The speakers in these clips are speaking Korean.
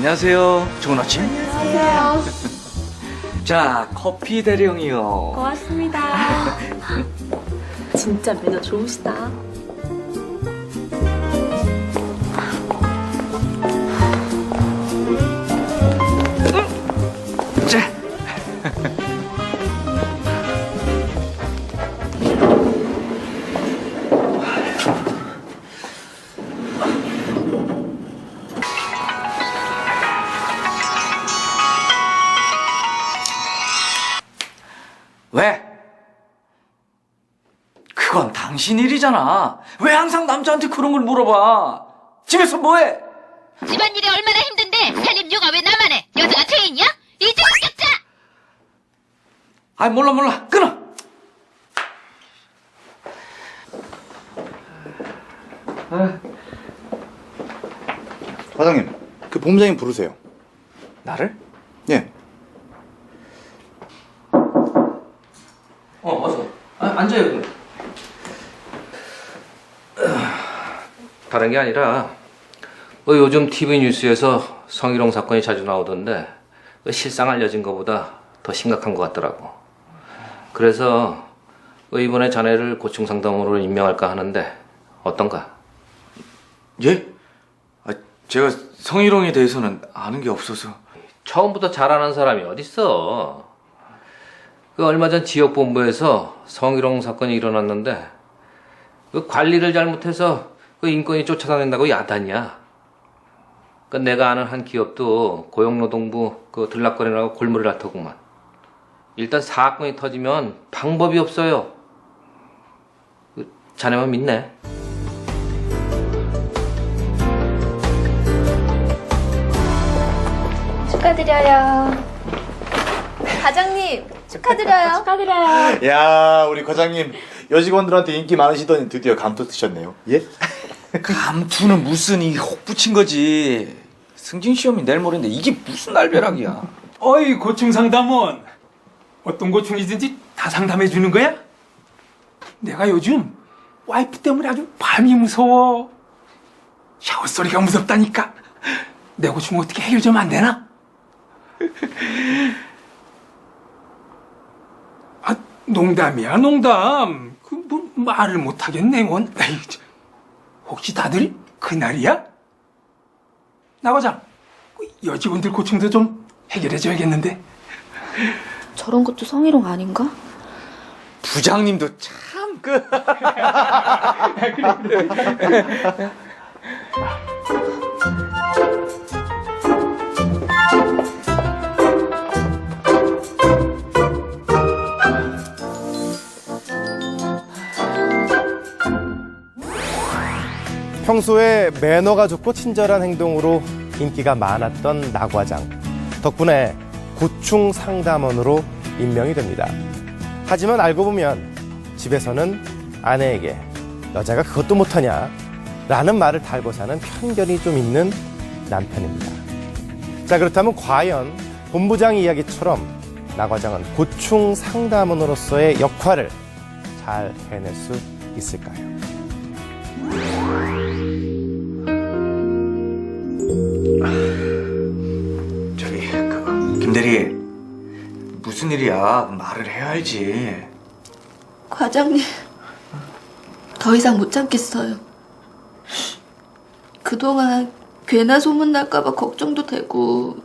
안녕하세요. 좋은 아침. 안녕하세요. 자, 커피 대령이요. 고맙습니다. 진짜 매너 좋으시다. 자. 왜? 그건 당신 일이잖아. 왜 항상 남자한테 그런 걸 물어봐? 집에서 뭐해? 집안일이 얼마나 힘든데 살림 육아 왜 나만 해? 여자가 죄인이야? 이제 웃겼자! 아, 몰라. 끊어. 과장님, 그 본부장님 부르세요. 나를? 예. 어서. 앉아요. 다른 게 아니라 요즘 TV 뉴스에서 성희롱 사건이 자주 나오던데 실상 알려진 것보다 더 심각한 것 같더라고. 그래서 이번에 자네를 고충 상담으로 임명할까 하는데 어떤가? 예? 제가 성희롱에 대해서는 아는 게 없어서. 처음부터 잘 아는 사람이 어딨어. 얼마 전 지역본부에서 성희롱 사건이 일어났는데 관리를 잘못해서 인권이 쫓아다닌다고 야단이야. 내가 아는 한 기업도 고용노동부 들락거리라고 골머리를 앓더구만. 일단 사건이 터지면 방법이 없어요. 자네만 믿네. 축하드려요. 과장님, 축하드려요. 축하드려요. 야, 우리 과장님 여직원들한테 인기 많으시더니 드디어 감투 쓰셨네요. 예? 감투는 무슨 이 혹 붙인 거지. 승진 시험이 내일 모레인데 이게 무슨 날벼락이야. 어이 고충 상담원, 어떤 고충이든지 다 상담해 주는 거야? 내가 요즘 와이프 때문에 아주 밤이 무서워. 샤워 소리가 무섭다니까. 내 고충 어떻게 해결 좀 안 되나? 아, 농담이야 농담. 뭐 말을 못 하겠네 원. 에이, 혹시 다들 그날이야? 나 과장, 여직원들 고충도 좀 해결해줘야겠는데. 저런 것도 성희롱 아닌가? 부장님도 참 평소에 매너가 좋고 친절한 행동으로 인기가 많았던 나 과장. 덕분에 고충 상담원으로 임명이 됩니다. 하지만 알고 보면 집에서는 아내에게 여자가 그것도 못하냐 라는 말을 달고 사는 편견이 좀 있는 남편입니다. 자, 그렇다면 과연 본부장 이야기처럼 나 과장은 고충 상담원으로서의 역할을 잘 해낼 수 있을까요? 저기 김대리, 무슨 일이야? 말을 해야 알지. 과장님, 더 이상 못 참겠어요. 그동안 괜한 소문 날까봐 걱정도 되고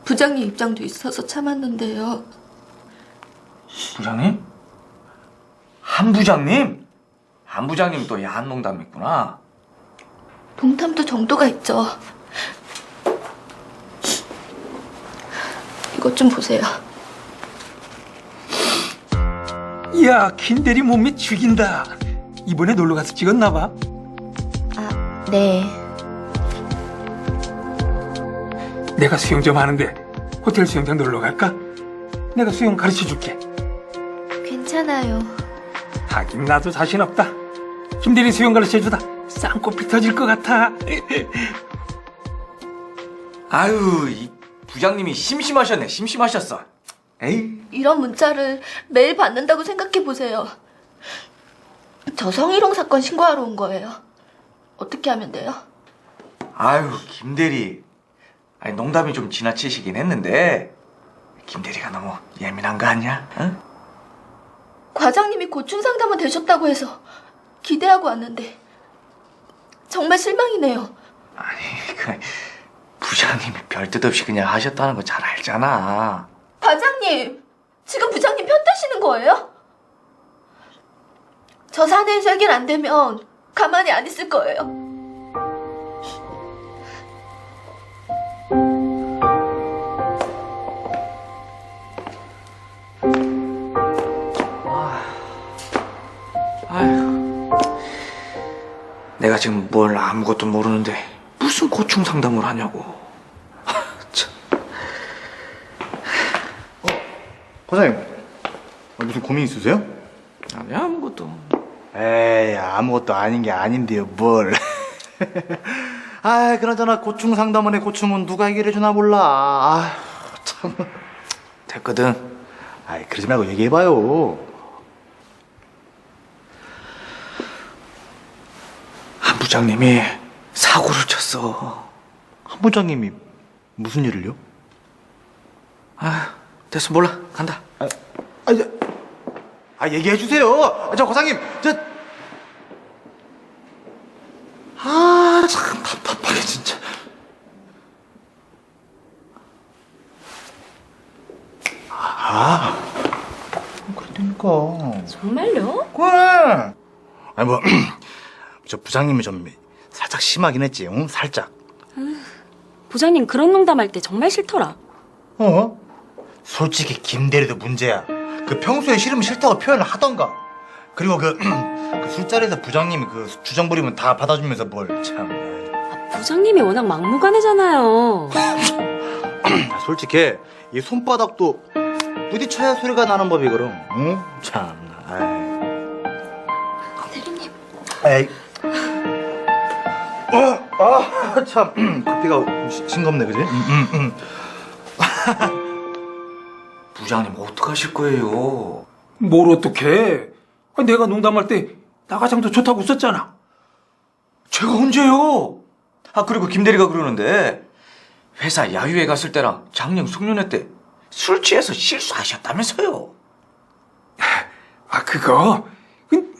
부장님 입장도 있어서 참았는데요. 부장님? 한 부장님? 한 부장님 또 야한 농담 있구나. 농담도 정도가 있죠. 이것 좀 보세요. 이야, 김대리 몸매 죽인다. 이번에 놀러 가서 찍었나 봐. 아, 네. 내가 수영 좀 하는데 호텔 수영장 놀러 갈까? 내가 수영 가르쳐 줄게. 괜찮아요. 하긴 나도 자신 없다. 김대리 수영 가르쳐 주다 쌍코피 터질 것 같아. 아유, 이 부장님이 심심하셨어. 에이. 이런 문자를 매일 받는다고 생각해 보세요. 저 성희롱 사건 신고하러 온 거예요. 어떻게 하면 돼요? 아유, 김대리. 아니, 농담이 좀 지나치시긴 했는데 김 대리가 너무 예민한 거 아니야? 응? 과장님이 고충 상담원 되셨다고 해서 기대하고 왔는데 정말 실망이네요. 아니, 그 부장님이 별뜻 없이 그냥 하셨다는 거 잘 알잖아. 과장님, 지금 부장님 편 드시는 거예요? 저 사내에서 해결 안 되면 가만히 안 있을 거예요. 아휴, 내가 지금 뭘 아무것도 모르는데 무슨 고충 상담을 하냐고. 참. 과장님, 무슨 고민 있으세요? 아니, 아무것도. 에이, 아무것도 아닌 게 아닌데요, 뭘. 아, 그나저나 고충 상담원의 고충은 누가 해결해 주나 몰라. 아, 참. 됐거든. 아이, 그러지 말고 얘기해봐요. 한 부장님이 사고를 쳤어. 한 부장님이 무슨 일을요? 아, 됐어, 몰라. 간다. 얘기해 주세요. 저 과장님, 참 답답하게 진짜. 그러니까. 정말요? 그래. 아니 뭐 저 부장님이 좀 살짝 심하긴 했지, 응? 살짝. 부장님 그런 농담할 때 정말 싫더라. 어? 솔직히 김대리도 문제야. 그 평소에 싫으면 싫다고 표현을 하던가. 그리고 그 술자리에서 부장님이 그 주정 부리면 다 받아주면서 뭘 참. 부장님이 워낙 막무가내잖아요. 솔직히 이 손바닥도 부딪혀야 소리가 나는 법이 그럼. 응? 참. 대리님. 에이. 참. 커피가 싱겁네, 그지? 부장님, 어떡하실 거예요? 뭘 어떡해. 내가 농담할 때 나과장도 좋다고 웃었잖아. 제가 언제요? 아, 그리고 김 대리가 그러는데 회사 야유회 갔을 때랑 작년 송년회 때 술 취해서 실수하셨다면서요? 아, 그거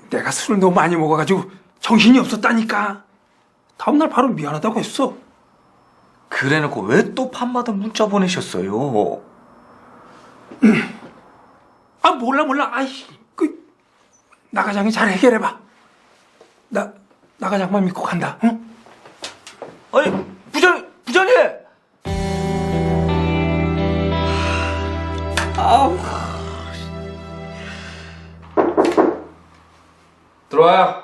내가 술을 너무 많이 먹어가지고 정신이 없었다니까. 다음날 바로 미안하다고 했어. 그래놓고 왜 또 밤마다 문자 보내셨어요? 아, 몰라. 아이, 나과장이 잘 해결해봐. 나과장만 믿고 간다, 응? 아니, 부장님! 들어와요.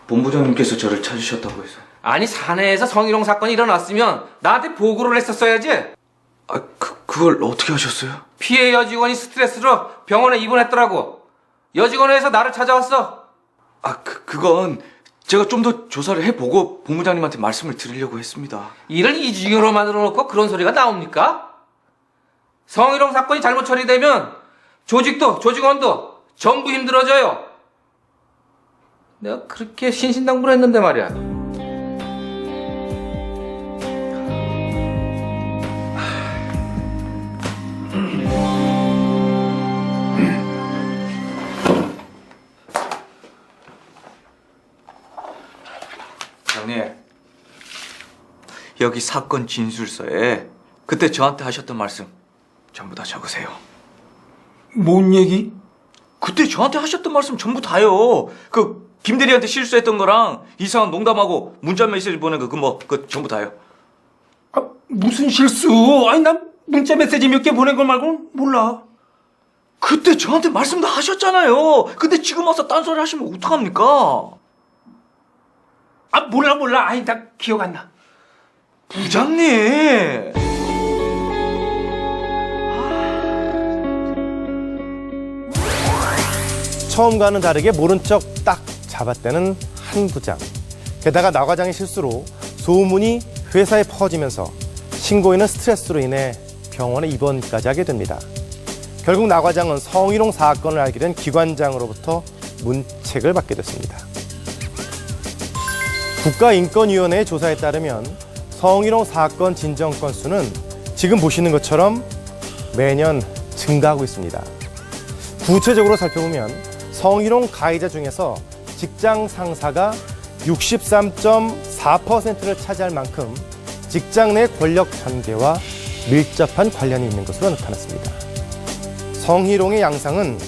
본부장님께서 저를 찾으셨다고 해서. 아니, 사내에서 성희롱 사건이 일어났으면 나한테 보고를 했었어야지. 아, 그걸 어떻게 하셨어요? 피해 여직원이 스트레스로 병원에 입원했더라고. 여직원회에서 나를 찾아왔어. 아, 그건 제가 좀 더 조사를 해보고 본부장님한테 말씀을 드리려고 했습니다. 일을 이중으로 만들어 놓고 그런 소리가 나옵니까? 성희롱 사건이 잘못 처리되면 조직도 조직원도 전부 힘들어져요. 내가 그렇게 신신당부를 했는데 말이야. 부장님, 여기 사건 진술서에 그때 저한테 하셨던 말씀 전부 다 적으세요. 뭔 얘기? 그때 저한테 하셨던 말씀 전부 다요. 그 김대리한테 실수했던 거랑 이상한 농담하고 문자 메시지 보낸 그 전부 다요. 아, 무슨 실수? 아니, 난 문자 메시지 몇 개 보낸 걸 말고는 몰라. 그때 저한테 말씀 다 하셨잖아요. 근데 지금 와서 딴소리 하시면 어떡합니까? 아, 몰라. 아니, 나 기억 안 나. 부장님! 처음과는 다르게 모른 척 딱 잡았다는 한 부장. 게다가 나과장의 실수로 소문이 회사에 퍼지면서 신고인은 스트레스로 인해 병원에 입원까지 하게 됩니다. 결국 나과장은 성희롱 사건을 알게 된 기관장으로부터 문책을 받게 됐습니다. 국가인권위원회의 조사에 따르면 성희롱 사건 진정 건수는 지금 보시는 것처럼 매년 증가하고 있습니다. 구체적으로 살펴보면 성희롱 가해자 중에서 직장 상사가 63.4%를 차지할 만큼 직장 내 권력 관계와 밀접한 관련이 있는 것으로 나타났습니다. 성희롱의 양상은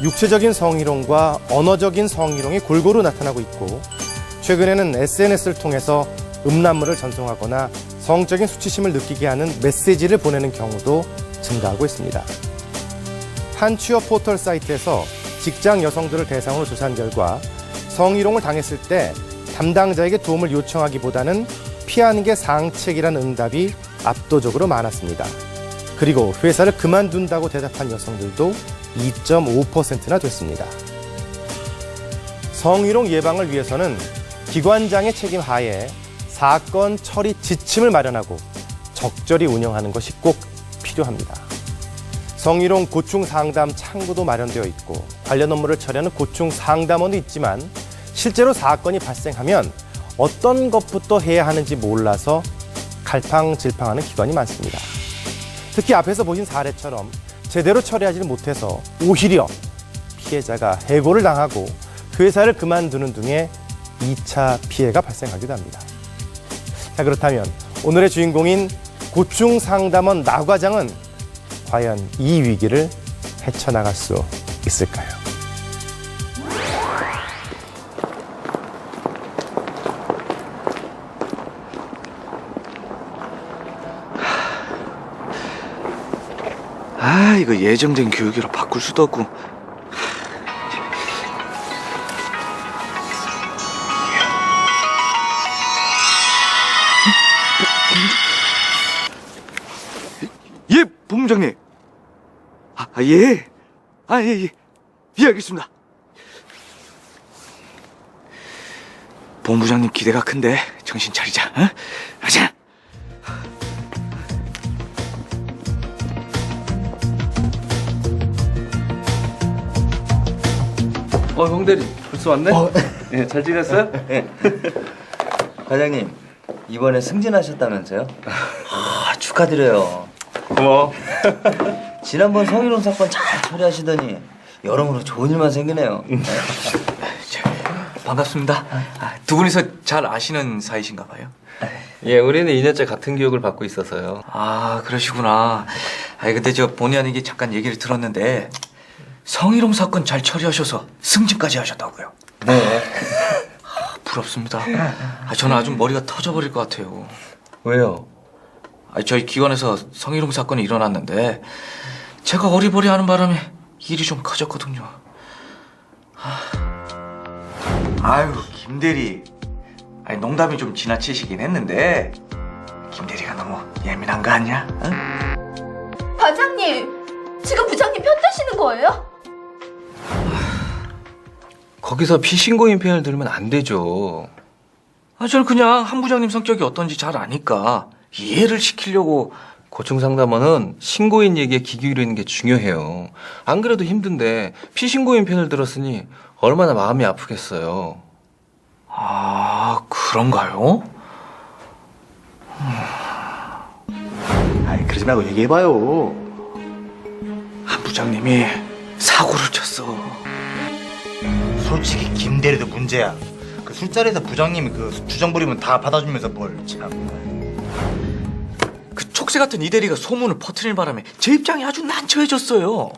육체적인 성희롱과 언어적인 성희롱이 골고루 나타나고 있고, 최근에는 SNS를 통해서 음란물을 전송하거나 성적인 수치심을 느끼게 하는 메시지를 보내는 경우도 증가하고 있습니다. 한 취업 포털 사이트에서 직장 여성들을 대상으로 조사한 결과 성희롱을 당했을 때 담당자에게 도움을 요청하기보다는 피하는 게 상책이라는 응답이 압도적으로 많았습니다. 그리고 회사를 그만둔다고 대답한 여성들도 2.5%나 됐습니다. 성희롱 예방을 위해서는 기관장의 책임 하에 사건 처리 지침을 마련하고 적절히 운영하는 것이 꼭 필요합니다. 성희롱 고충 상담 창구도 마련되어 있고 관련 업무를 처리하는 고충 상담원도 있지만, 실제로 사건이 발생하면 어떤 것부터 해야 하는지 몰라서 갈팡질팡하는 기관이 많습니다. 특히 앞에서 보신 사례처럼 제대로 처리하지 못해서 오히려 피해자가 해고를 당하고 회사를 그만두는 등의 2차 피해가 발생하기도 합니다. 자, 그렇다면 오늘의 주인공인 고충상담원 나 과장은 과연 이 위기를 헤쳐나갈 수 있을까요? 아, 이거 예정된 교육이라 바꿀 수도 없고. 예, 본부장님. 예. 예, 알겠습니다. 본부장님 기대가 큰데 정신 차리자. 어? 가자. 홍대리 벌써 왔네? 예, 잘 지냈어요? 과장님, 이번에 승진하셨다면서요? 축하드려요. 고마워. 지난번 성희롱 사건 잘 처리하시더니 여러모로 좋은 일만 생기네요. 반갑습니다. 두 분이서 잘 아시는 사이신가 봐요. 예, 우리는 2년째 같은 교육을 받고 있어서요. 아, 그러시구나. 근데 저 본의 아니게 잠깐 얘기를 들었는데 성희롱 사건 잘 처리하셔서 승진까지 하셨다고요. 네. 부럽습니다. 저는 아주 머리가 터져버릴 것 같아요. 왜요? 저희 기관에서 성희롱 사건이 일어났는데 제가 어리버리하는 바람에 일이 좀 커졌거든요. 아유, 김대리. 농담이 좀 지나치시긴 했는데 김대리가 너무 예민한 거 아니야? 응? 과장님, 지금 부장님 편 드시는 거예요? 거기서 피신고인 표현을 들으면 안 되죠. 저는 그냥 한 부장님 성격이 어떤지 잘 아니까 이해를 시키려고. 고충상담원은 신고인 얘기에 귀 기울이는 게 중요해요. 안 그래도 힘든데 피신고인 편을 들었으니 얼마나 마음이 아프겠어요. 그런가요? 그러지 말고 얘기해봐요. 한 부장님이 사고를 쳤어. 솔직히 김대리도 문제야. 그 술자리에서 부장님이 그 주정 부리면 다 받아주면서 뭘 참. 그 촉새 같은 이 대리가 소문을 퍼뜨릴 바람에 제 입장이 아주 난처해졌어요.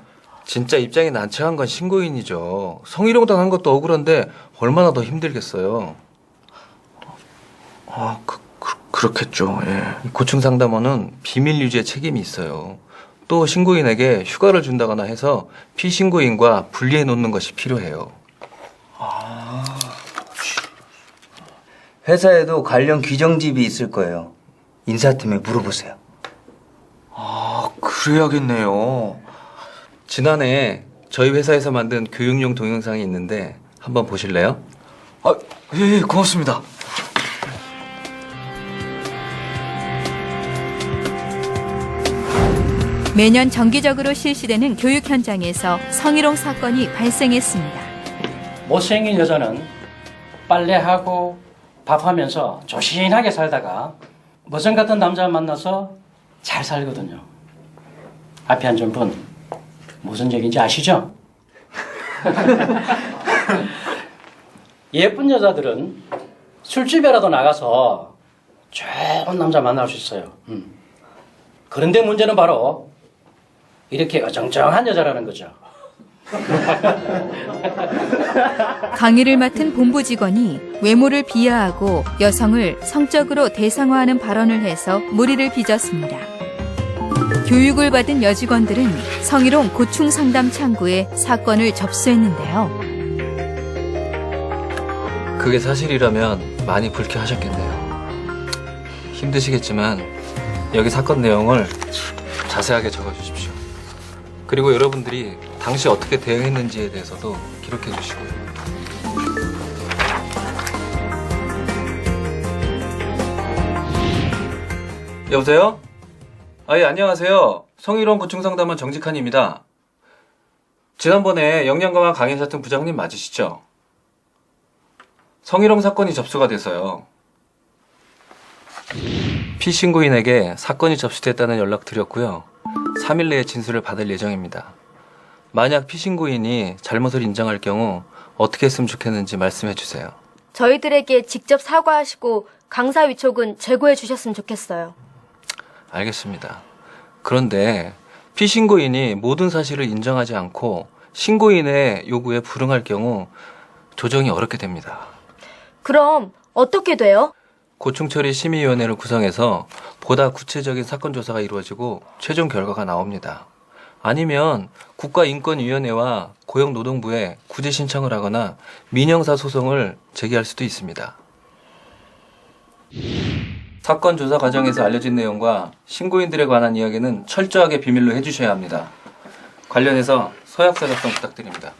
진짜 입장이 난처한 건 신고인이죠. 성희롱 당한 것도 억울한데 얼마나 더 힘들겠어요. 그렇겠죠. 예. 고충상담원은 비밀 유지에 책임이 있어요. 또 신고인에게 휴가를 준다거나 해서 피신고인과 분리해 놓는 것이 필요해요. 회사에도 관련 규정집이 있을 거예요. 인사팀에 물어보세요. 그래야겠네요. 지난해 저희 회사에서 만든 교육용 동영상이 있는데 한번 보실래요? 예, 고맙습니다. 매년 정기적으로 실시되는 교육 현장에서 성희롱 사건이 발생했습니다. 못생긴 여자는 빨래하고 밥하면서 조신하게 살다가 머슴 같은 남자 만나서 잘 살거든요. 앞에 앉은 분 무슨 얘기인지 아시죠? 예쁜 여자들은 술집에라도 나가서 좋은 남자 만날 수 있어요. 그런데 문제는 바로 이렇게 어정쩡한 여자라는 거죠. 강의를 맡은 본부 직원이 외모를 비하하고 여성을 성적으로 대상화하는 발언을 해서 물의를 빚었습니다. 교육을 받은 여직원들은 성희롱 고충 상담 창구에 사건을 접수했는데요. 그게 사실이라면 많이 불쾌하셨겠네요. 힘드시겠지만 여기 사건 내용을 자세하게 적어주십시오. 그리고 여러분들이 당시 어떻게 대응했는지에 대해서도 기록해 주시고요. 여보세요? 예, 안녕하세요. 성희롱 고충상담원 정직한입니다. 지난번에 영양강화 강의하셨던 부장님 맞으시죠? 성희롱 사건이 접수가 돼서요. 피신고인에게 사건이 접수됐다는 연락 드렸고요. 3일 내에 진술을 받을 예정입니다. 만약 피신고인이 잘못을 인정할 경우 어떻게 했으면 좋겠는지 말씀해 주세요. 저희들에게 직접 사과하시고 강사 위촉은 제고해 주셨으면 좋겠어요. 알겠습니다. 그런데 피신고인이 모든 사실을 인정하지 않고 신고인의 요구에 불응할 경우 조정이 어렵게 됩니다. 그럼 어떻게 돼요? 고충처리 심의위원회를 구성해서 보다 구체적인 사건 조사가 이루어지고 최종 결과가 나옵니다. 아니면 국가인권위원회와 고용노동부에 구제 신청을 하거나 민형사 소송을 제기할 수도 있습니다. 사건 조사 과정에서 알려진 내용과 신고인들에 관한 이야기는 철저하게 비밀로 해주셔야 합니다. 관련해서 서약서 작성 부탁드립니다.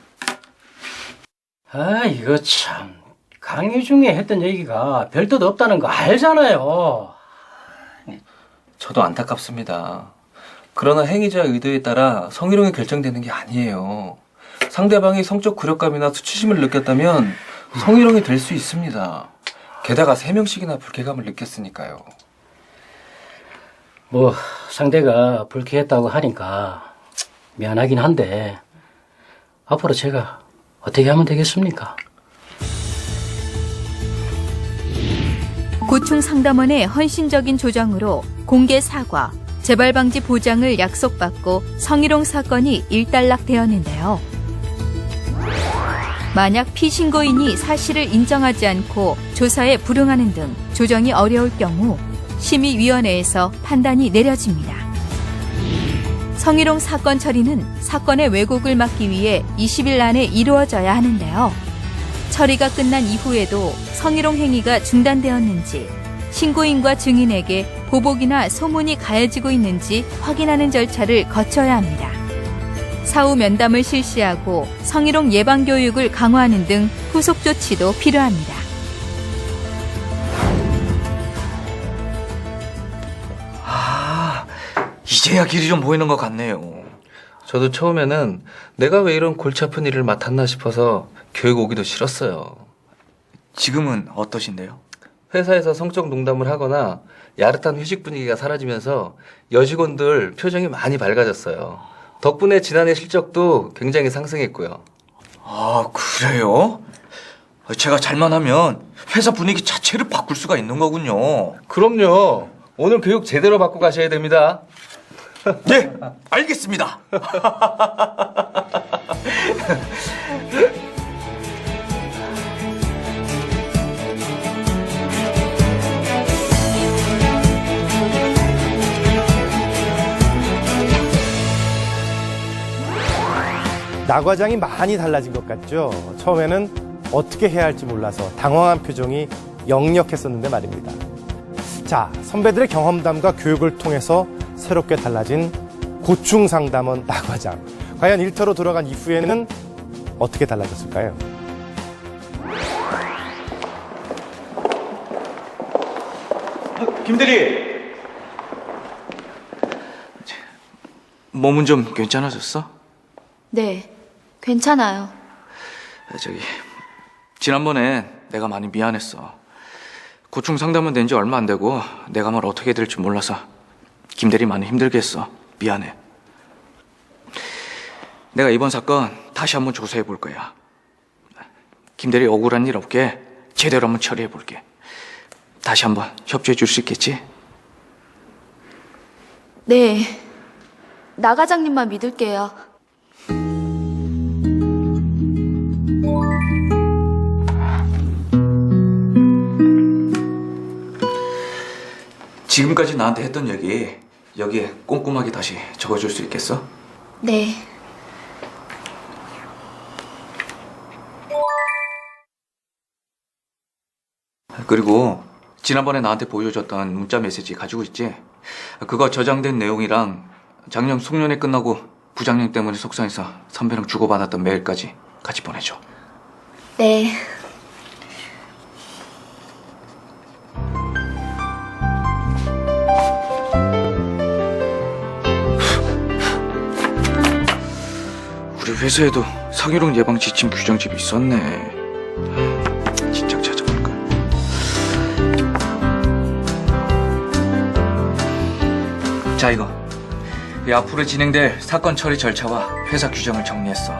아, 이거 참. 강의 중에 했던 얘기가 별 뜻 없다는 거 알잖아요. 저도 안타깝습니다. 그러나 행위자의 의도에 따라 성희롱이 결정되는 게 아니에요. 상대방이 성적 굴욕감이나 수치심을 느꼈다면 성희롱이 될 수 있습니다. 게다가 3명씩이나 불쾌감을 느꼈으니까요. 뭐 상대가 불쾌했다고 하니까 미안하긴 한데 앞으로 제가 어떻게 하면 되겠습니까? 고충 상담원의 헌신적인 조정으로 공개 사과, 재발 방지 보장을 약속받고 성희롱 사건이 일단락되었는데요. 만약 피신고인이 사실을 인정하지 않고 조사에 불응하는 등 조정이 어려울 경우 심의위원회에서 판단이 내려집니다. 성희롱 사건 처리는 사건의 왜곡을 막기 위해 20일 안에 이루어져야 하는데요. 처리가 끝난 이후에도 성희롱 행위가 중단되었는지, 신고인과 증인에게 보복이나 소문이 가해지고 있는지 확인하는 절차를 거쳐야 합니다. 사후 면담을 실시하고 성희롱 예방 교육을 강화하는 등 후속 조치도 필요합니다. 이제야 길이 좀 보이는 것 같네요. 저도 처음에는 내가 왜 이런 골치 아픈 일을 맡았나 싶어서 교육 오기도 싫었어요. 지금은 어떠신데요? 회사에서 성적 농담을 하거나 야릇한 회식 분위기가 사라지면서 여직원들 표정이 많이 밝아졌어요. 덕분에 지난해 실적도 굉장히 상승했고요. 아, 그래요? 제가 잘만 하면 회사 분위기 자체를 바꿀 수가 있는 거군요. 그럼요. 오늘 교육 제대로 받고 가셔야 됩니다. 네, 알겠습니다. 나 과장이 많이 달라진 것 같죠? 처음에는 어떻게 해야 할지 몰라서 당황한 표정이 역력했었는데 말입니다. 자, 선배들의 경험담과 교육을 통해서 새롭게 달라진 고충 상담원 나 과장. 과연 일터로 돌아간 이후에는 어떻게 달라졌을까요? 김대리! 몸은 좀 괜찮아졌어? 네, 괜찮아요. 지난번에 내가 많이 미안했어. 고충 상담은 된 지 얼마 안 되고 내가 뭘 어떻게 될지 몰라서 김대리 많이 힘들게 했어. 미안해. 내가 이번 사건 다시 한번 조사해 볼 거야. 김대리 억울한 일 없게 제대로 한번 처리해 볼게. 다시 한번 협조해 줄 수 있겠지? 네. 나 과장님만 믿을게요. 지금까지 나한테 했던 얘기 여기에 꼼꼼하게 다시 적어줄 수 있겠어? 네. 그리고 지난번에 나한테 보여줬던 문자 메시지 가지고 있지? 그거 저장된 내용이랑 작년 송년회 끝나고 부장님 때문에 속상해서 선배랑 주고받았던 메일까지 같이 보내줘. 네. 우리 회사에도 성희롱 예방 지침 규정집이 있었네. 진작 찾아볼까. 자, 이거. 이 앞으로 진행될 사건 처리 절차와 회사 규정을 정리했어.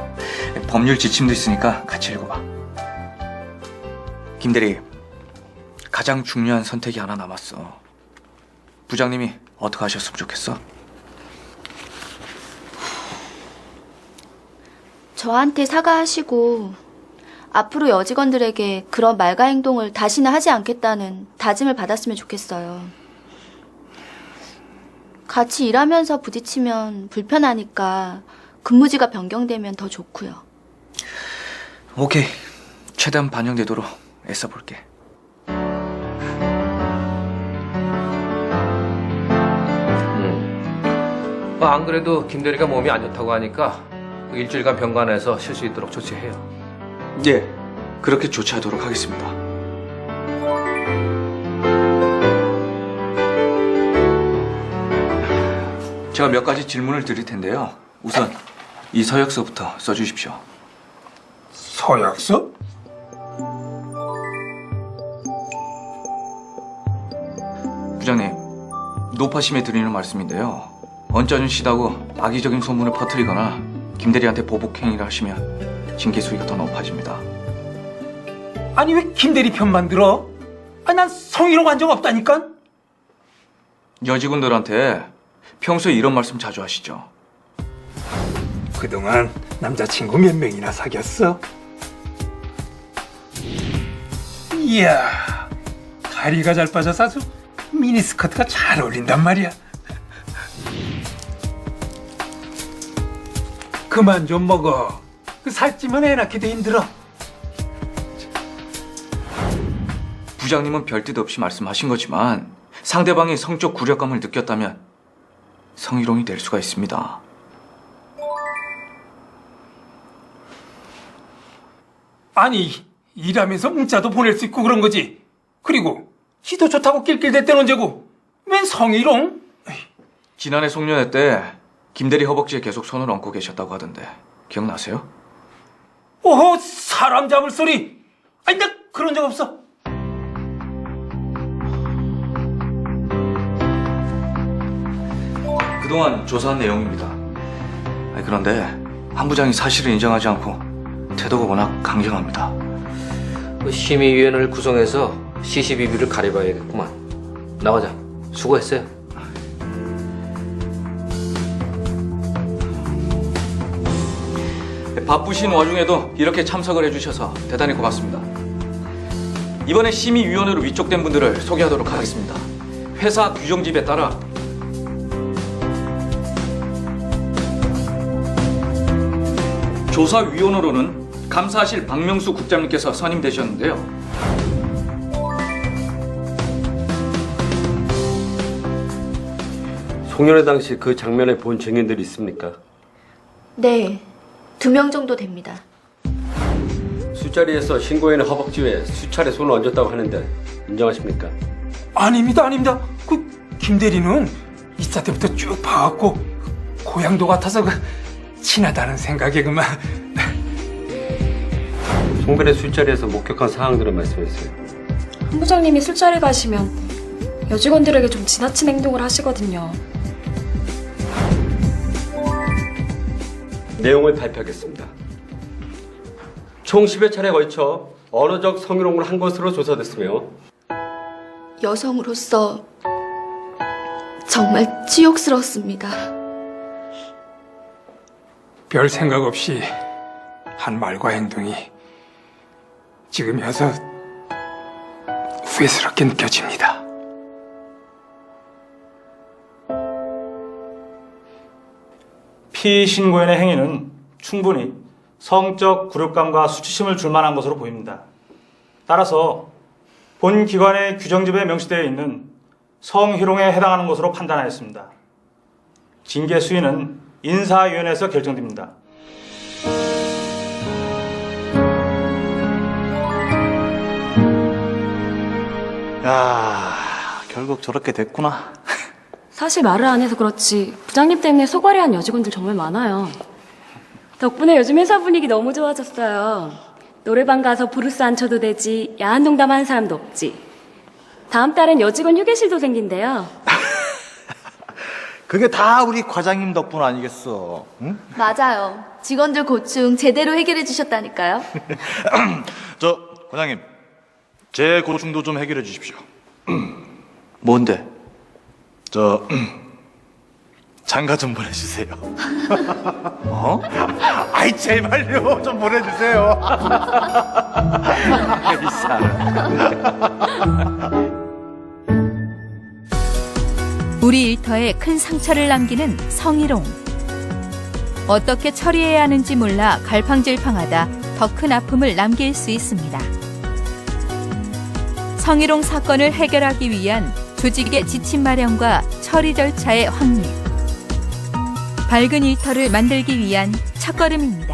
법률 지침도 있으니까 같이 읽어봐. 김대리, 가장 중요한 선택이 하나 남았어. 부장님이 어떻게 하셨으면 좋겠어? 저한테 사과하시고 앞으로 여직원들에게 그런 말과 행동을 다시는 하지 않겠다는 다짐을 받았으면 좋겠어요. 같이 일하면서 부딪히면 불편하니까 근무지가 변경되면 더 좋고요. 오케이. 최대한 반영되도록 애써볼게. 안 그래도 김대리가 몸이 안 좋다고 하니까 일주일간 병간에서 쉴 수 있도록 조치해요. 예, 그렇게 조치하도록 하겠습니다. 제가 몇 가지 질문을 드릴 텐데요. 우선 이 서약서부터 써주십시오. 서약서? 부장님, 높아심에 드리는 말씀인데요. 언짢으시다고 악의적인 소문을 퍼뜨리거나 김대리한테 보복 행위를 하시면 징계 수위가 더 높아집니다. 아니 왜 김대리 편만 들어? 아니 난 성희롱 한 적 없다니까? 여직원들한테 평소에 이런 말씀 자주 하시죠? 그동안 남자친구 몇 명이나 사귀었어? 이야, 다리가 잘 빠져서 아주 미니스커트가 잘 어울린단 말이야. 그만 좀 먹어. 그 살찌면 애 낳기도 힘들어. 부장님은 별뜻 없이 말씀하신 거지만 상대방이 성적 굴욕감을 느꼈다면 성희롱이 될 수가 있습니다. 아니, 일하면서 문자도 보낼 수 있고 그런 거지. 그리고 지도 좋다고 낄낄댔던 언제고 웬 성희롱? 지난해 송년회 때 김대리 허벅지에 계속 손을 얹고 계셨다고 하던데 기억나세요? 오호, 사람 잡을 소리. 아니 나 그런 적 없어. 그동안 조사한 내용입니다. 그런데 한 부장이 사실을 인정하지 않고 태도가 워낙 강경합니다. 심의위원회를 구성해서 CCBB를 가려봐야겠구만. 나가자. 수고했어요. 바쁘신 와중에도 이렇게 참석을 해주셔서 대단히 고맙습니다. 이번에 심의위원회로 위촉된 분들을 소개하도록 하겠습니다. 회사 규정집에 따라 조사위원으로는 감사하실 박명수 국장님께서 선임되셨는데요. 송년회 당시 그 장면을 본 증인들이 있습니까? 네, 2명 정도 됩니다. 술자리에서 신고인의 허벅지에 수차례 손을 얹었다고 하는데 인정하십니까? 아닙니다, 아닙니다. 그 김대리는 이사 때부터 쭉 봐왔고 고향도 같아서 그 친하다는 생각에 그만. 송별의 술자리에서 목격한 상황들을 말씀해주세요. 한 부장님이 술자리 가시면 여직원들에게 좀 지나친 행동을 하시거든요. 내용을 발표하겠습니다. 총 10여 차례에 걸쳐 언어적 성희롱을 한 것으로 조사됐으며 여성으로서 정말 치욕스럽습니다. 별 생각 없이 한 말과 행동이 지금이어서 후회스럽게 느껴집니다. 피신고인의 행위는 충분히 성적 굴욕감과 수치심을 줄 만한 것으로 보입니다. 따라서 본 기관의 규정집에 명시되어 있는 성희롱에 해당하는 것으로 판단하였습니다. 징계 수위는 인사위원회에서 결정됩니다. 야, 결국 저렇게 됐구나. 사실 말을 안 해서 그렇지 부장님 때문에 속앓이한 여직원들 정말 많아요. 덕분에 요즘 회사 분위기 너무 좋아졌어요. 노래방 가서 브루스 안 쳐도 되지, 야한 농담하는 사람도 없지. 다음 달엔 여직원 휴게실도 생긴대요. 그게 다 우리 과장님 덕분 아니겠어? 응? 맞아요. 직원들 고충 제대로 해결해 주셨다니까요. 저 과장님, 제 고충도 좀 해결해 주십시오. 뭔데? 저 장가 좀 보내주세요. 어? 아이 제발요, 좀 보내주세요. 이 사람. 우리 일터에 큰 상처를 남기는 성희롱. 어떻게 처리해야 하는지 몰라 갈팡질팡하다 더 큰 아픔을 남길 수 있습니다. 성희롱 사건을 해결하기 위한 조직의 지침 마련과 처리 절차의 확립. 밝은 일터를 만들기 위한 첫걸음입니다.